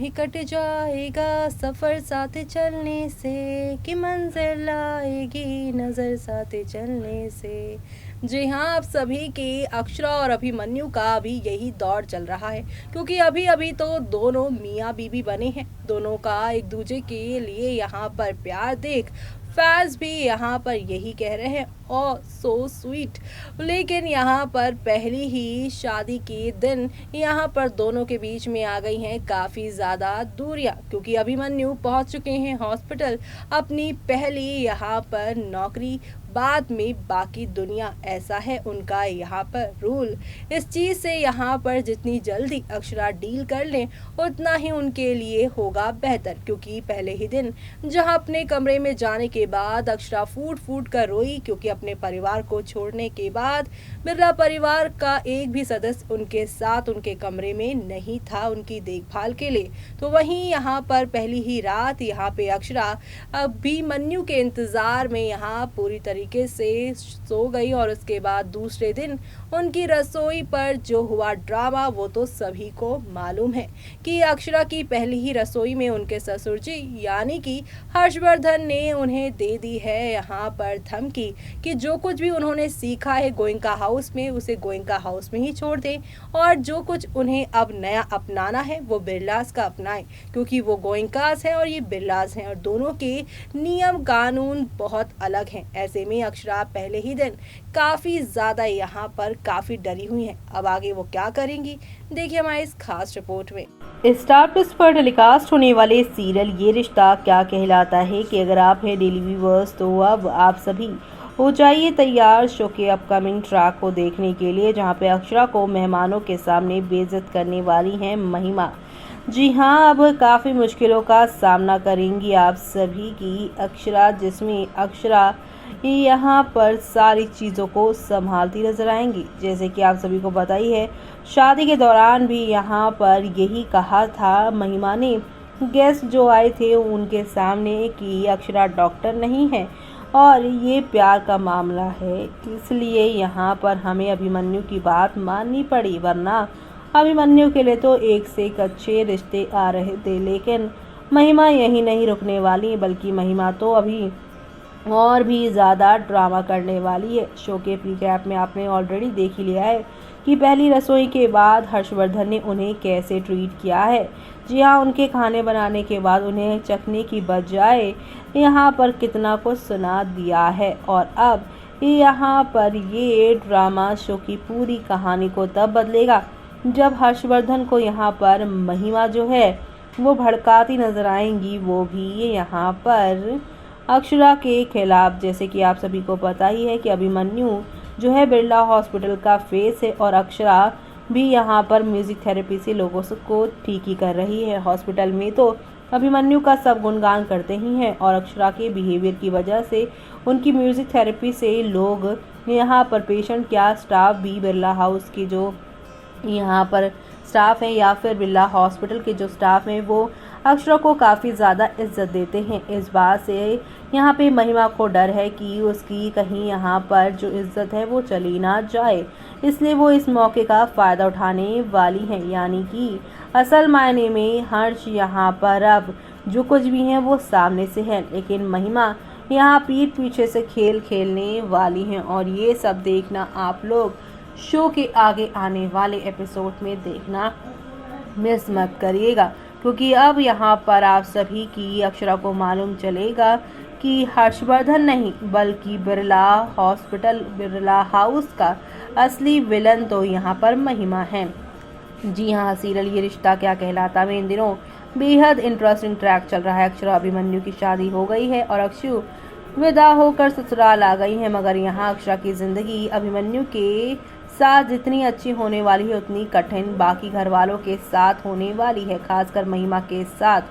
ही cut जाएगा सफ़र साथ चलने से, कि मंजिल आएगी नज़र साथ चलने से। जी हाँ, आप सभी के अक्षरा और अभिमन्यु का भी यही दौर चल रहा है, क्योंकि अभी-अभी तो दोनों मियाँ-बीवी बने हैं। दोनों का एक दूजे के लिए यहाँ पर प्यार देख फैन्स भी यहाँ पर यही कह रहे हैं, ओह सो स्वीट। लेकिन यहाँ पर पहली ही शादी के दिन यहाँ पर दोनों के बीच में आ गई हैं काफ़ी ज़्यादा दूरियाँ, क्योंकि अभिमन्यु पहुँच चुके हैं हॉस्पिटल अपनी पहली यहाँ पर नौकरी बाद में बाकी दुनिया, ऐसा है उनका यहाँ पर रूल। इस चीज़ से यहाँ पर जितनी जल्दी अक्षरा डील कर लें उतना ही उनके लिए होगा बेहतर, क्योंकि पहले ही दिन जहाँ अपने कमरे में जाने के बाद अक्षरा फूट फूट कर रोई, क्योंकि अपने परिवार को छोड़ने के बाद बिरला परिवार का एक भी सदस्य उनके साथ उनके कमरे में नहीं था उनकी देखभाल के लिए। तो वहीं यहाँ पर पहली ही रात यहाँ पे अक्षरा अभिमन्यु के इंतज़ार में यहाँ पूरी तरीके से सो गई, और उसके बाद दूसरे दिन उनकी रसोई पर जो हुआ ड्रामा वो तो सभी को मालूम है कि अक्षरा की पहली ही रसोई में उनके ससुर जी यानी कि हर्षवर्धन ने उन्हें दे दी है यहाँ पर धमकी कि जो कुछ भी उन्होंने सीखा है गोयनका हाउस में उसे गोयनका हाउस में ही छोड़ दें, और जो कुछ उन्हें अब नया अपनाना है वो बिरलास का अपनाएं, क्योंकि वो गोयनकास है और ये बिरलास हैं और दोनों के नियम कानून बहुत अलग हैं। ऐसे में अक्षरा पहले ही दिन काफ़ी ज़्यादा यहाँ पर काफ़ी डरी हुई हैं। अब आगे वो क्या करेंगी, देखिए हमारे इस खास रिपोर्ट में। स्टार प्लस पर टेलीकास्ट होने वाले सीरियल ये रिश्ता क्या कहलाता है कि अगर आप हैं डेली व्यूअर्स तो अब आप सभी हो जाइए तैयार शो के अपकमिंग ट्रैक को देखने के लिए, जहां पे अक्षरा को मेहमानों के सामने बेइज्जत करने वाली हैं महिमा। जी हां, अब काफ़ी मुश्किलों का सामना करेंगी आप सभी की अक्षरा, जिसमें अक्षरा यहाँ पर सारी चीज़ों को संभालती नजर आएंगी। जैसे कि आप सभी को पता ही है, शादी के दौरान भी यहाँ पर यही कहा था महिमा ने गेस्ट जो आए थे उनके सामने कि अक्षरा डॉक्टर नहीं है और ये प्यार का मामला है, इसलिए यहाँ पर हमें अभिमन्यु की बात माननी पड़ी, वरना अभिमन्यु के लिए तो एक से एक अच्छे रिश्ते आ रहे थे। लेकिन महिमा यही नहीं रुकने वाली, बल्कि महिमा तो अभी और भी ज़्यादा ड्रामा करने वाली है। शो के प्रीकैप में आपने ऑलरेडी देख ही लिया है कि पहली रसोई के बाद हर्षवर्धन ने उन्हें कैसे ट्रीट किया है। जी हाँ, उनके खाने बनाने के बाद उन्हें चखने की बजाय यहाँ पर कितना कुछ सुना दिया है, और अब यहाँ पर ये ड्रामा शो की पूरी कहानी को तब बदलेगा जब हर्षवर्धन को यहाँ पर महिमा जो है वो भड़काती नजर आएंगी, वो भी यहाँ पर अक्षरा के खिलाफ। जैसे कि आप सभी को पता ही है कि अभिमन्यु जो है बिरला हॉस्पिटल का फेस है, और अक्षरा भी यहाँ पर म्यूजिक थेरेपी से लोगों को ठीक ही कर रही है। हॉस्पिटल में तो अभिमन्यु का सब गुणगान करते ही हैं, और अक्षरा के बिहेवियर की वजह से उनकी म्यूजिक थेरेपी से लोग यहाँ पर पेशेंट क्या स्टाफ भी बिरला हाउस की जो यहाँ पर स्टाफ है या फिर बिरला हॉस्पिटल के जो स्टाफ हैं वो अक्षरा को काफ़ी ज़्यादा इज्जत देते हैं। इस बात से यहाँ पे महिमा को डर है कि उसकी कहीं यहाँ पर जो इज्जत है वो चली ना जाए, इसलिए वो इस मौके का फ़ायदा उठाने वाली हैं। यानी कि असल मायने में हर्ष यहाँ पर अब जो कुछ भी हैं वो सामने से है, लेकिन महिमा यहाँ पीठ पीछे से खेल खेलने वाली हैं, और ये सब देखना आप लोग शो के आगे आने वाले एपिसोड में देखना मिस मत करिएगा, क्योंकि अब यहाँ पर आप सभी की अक्षरा को मालूम चलेगा कि हर्षवर्धन नहीं बल्कि बिरला हॉस्पिटल बिरला हाउस का असली विलन तो यहाँ पर महिमा है। जी हाँ, सीरियल ये रिश्ता क्या कहलाता में इन दिनों बेहद इंटरेस्टिंग ट्रैक चल रहा है। अक्षरा अभिमन्यु की शादी हो गई है और अक्षु विदा होकर ससुराल आ गई है, मगर यहाँ अक्षरा की ज़िंदगी अभिमन्यु के साथ जितनी अच्छी होने वाली है उतनी कठिन बाकी घर वालों के साथ होने वाली है। खासकर महिमा के साथ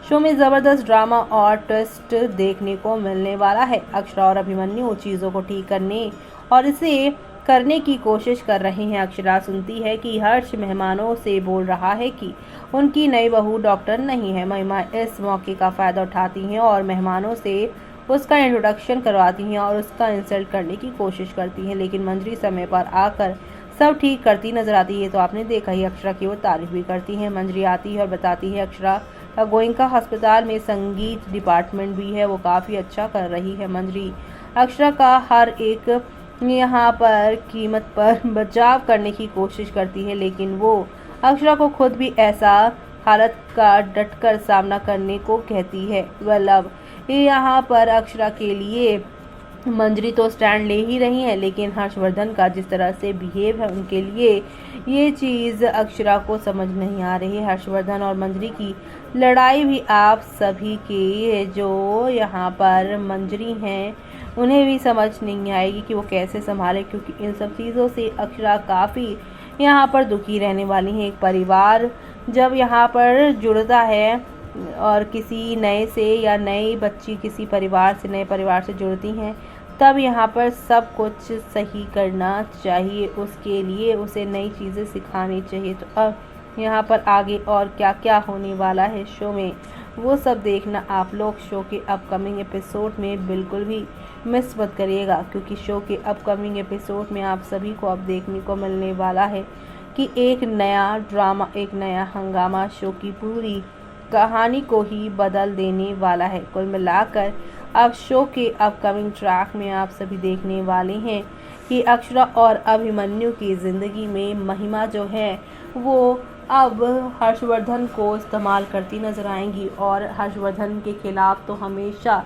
शो में ज़बरदस्त ड्रामा और ट्विस्ट देखने को मिलने वाला है। अक्षरा और अभिमन्यु चीज़ों को ठीक करने और इसे करने की कोशिश कर रहे हैं। अक्षरा सुनती है कि हर्ष मेहमानों से बोल रहा है कि उनकी नई बहू डॉक्टर नहीं है। महिमा इस मौके का फ़ायदा उठाती हैं और मेहमानों से उसका इंट्रोडक्शन करवाती हैं और उसका इंसल्ट करने की कोशिश करती हैं, लेकिन मंजरी समय पर आकर सब ठीक करती नजर आती है। तो आपने देखा ही अक्षरा की वो तारीफ भी करती हैं। मंजरी आती है और बताती है अक्षरा का गोयनका अस्पताल में संगीत डिपार्टमेंट भी है, वो काफ़ी अच्छा कर रही है। मंजरी अक्षरा का हर एक यहाँ पर कीमत पर बचाव करने की कोशिश करती है, लेकिन वो अक्षरा को खुद भी ऐसा हालत का डटकर सामना करने को कहती है। अब यहाँ पर अक्षरा के लिए मंजरी तो स्टैंड ले ही रही है, लेकिन हर्षवर्धन का जिस तरह से बिहेव है उनके लिए ये चीज़ अक्षरा को समझ नहीं आ रही है। हर्षवर्धन और मंजरी की लड़ाई भी आप सभी के जो यहाँ पर मंजरी हैं उन्हें भी समझ नहीं आएगी कि वो कैसे संभाले, क्योंकि इन सब चीज़ों से अक्षरा काफ़ी यहाँ पर दुखी रहने वाली है। एक परिवार जब यहाँ पर जुड़ता है और किसी नए से या नई बच्ची किसी परिवार से नए परिवार से जुड़ती हैं, तब यहाँ पर सब कुछ सही करना चाहिए, उसके लिए उसे नई चीज़ें सिखानी चाहिए। तो अब यहाँ पर आगे और क्या क्या होने वाला है शो में, वो सब देखना आप लोग शो के अपकमिंग एपिसोड में बिल्कुल भी मिस मत करिएगा, क्योंकि शो के अपकमिंग एपिसोड में आप सभी को अब देखने को मिलने वाला है कि एक नया ड्रामा, एक नया हंगामा शो की पूरी कहानी को ही बदल देने वाला है। कुल मिलाकर अब शो के अपकमिंग ट्रैक में आप सभी देखने वाले हैं कि अक्षरा और अभिमन्यु की ज़िंदगी में महिमा जो है वो अब हर्षवर्धन को इस्तेमाल करती नजर आएंगी, और हर्षवर्धन के खिलाफ तो हमेशा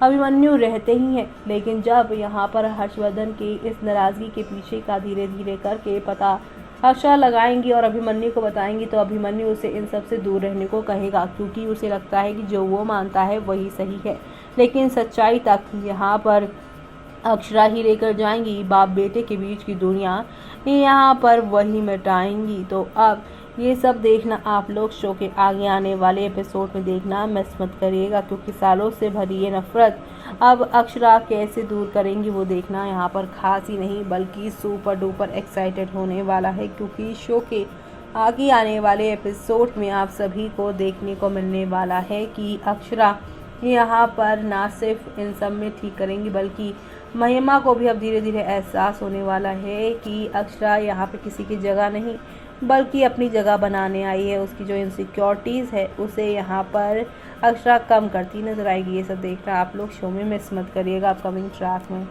अभिमन्यु रहते ही हैं, लेकिन जब यहाँ पर हर्षवर्धन की इस नाराज़गी के पीछे का धीरे धीरे करके पता अक्षरा लगाएंगी और अभिमन्यु को बताएंगी, तो अभिमन्यु उसे इन सब से दूर रहने को कहेगा, क्योंकि उसे लगता है कि जो वो मानता है वही सही है। लेकिन सच्चाई तक यहाँ पर अक्षरा ही लेकर जाएंगी, बाप बेटे के बीच की दुनिया यहाँ पर वही मिटाएंगी। तो अब ये सब देखना आप लोग शो के आगे आने वाले एपिसोड में देखना मिस मत करिएगा, क्योंकि सालों से भरी ये नफरत अब अक्षरा कैसे दूर करेंगी वो देखना यहाँ पर खास ही नहीं बल्कि सुपर डुपर एक्साइटेड होने वाला है, क्योंकि शो के आगे आने वाले एपिसोड में आप सभी को देखने को मिलने वाला है कि अक्षरा यहाँ पर ना सिर्फ इन सब में ठीक करेंगी, बल्कि महिमा को भी अब धीरे धीरे एहसास होने वाला है कि अक्षरा यहाँ पे किसी की जगह नहीं बल्कि अपनी जगह बनाने आई है। उसकी जो इनसिक्योरिटीज़ है उसे यहाँ पर अक्षरा कम करती नजर आएगी। ये सब देखना आप लोग शो में मिस मत करिएगा अपकमिंग ट्रैक में।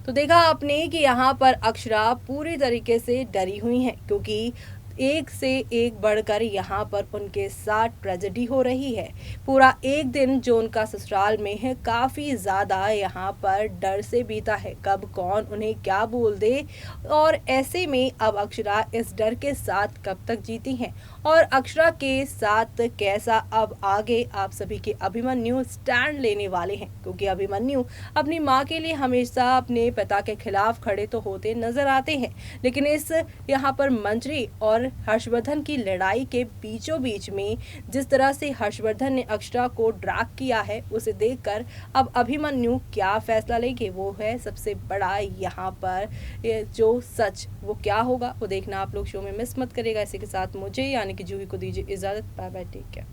तो देखा आपने कि यहाँ पर अक्षरा पूरी तरीके से डरी हुई हैं, क्योंकि एक से एक बढ़कर यहाँ पर उनके साथ ट्रेजेडी हो रही है। पूरा एक दिन जो उनका ससुराल में है काफ़ी ज़्यादा यहाँ पर डर से बीता है, कब कौन उन्हें क्या बोल दे, और ऐसे में अब अक्षरा इस डर के साथ कब तक जीती हैं, और अक्षरा के साथ कैसा अब आगे आप सभी के अभिमन्यु स्टैंड लेने वाले हैं, क्योंकि अभिमन्यु अपनी माँ के लिए हमेशा अपने पिता के खिलाफ खड़े तो होते नजर आते हैं, लेकिन इस यहाँ पर मंजरी और हर्षवर्धन की लड़ाई के बीचों बीच में जिस तरह से हर्षवर्धन ने अक्षरा को ड्रैग किया है, उसे देखकर अब अभिमन्यु क्या फैसला लेंगे, वो है सबसे बड़ा यहाँ पर जो सच, वो क्या होगा वो देखना आप लोग शो में मिस मत करेगा। इसी के साथ मुझे यानी कि जूही को दीजिए इजाजत। Bye bye, take care.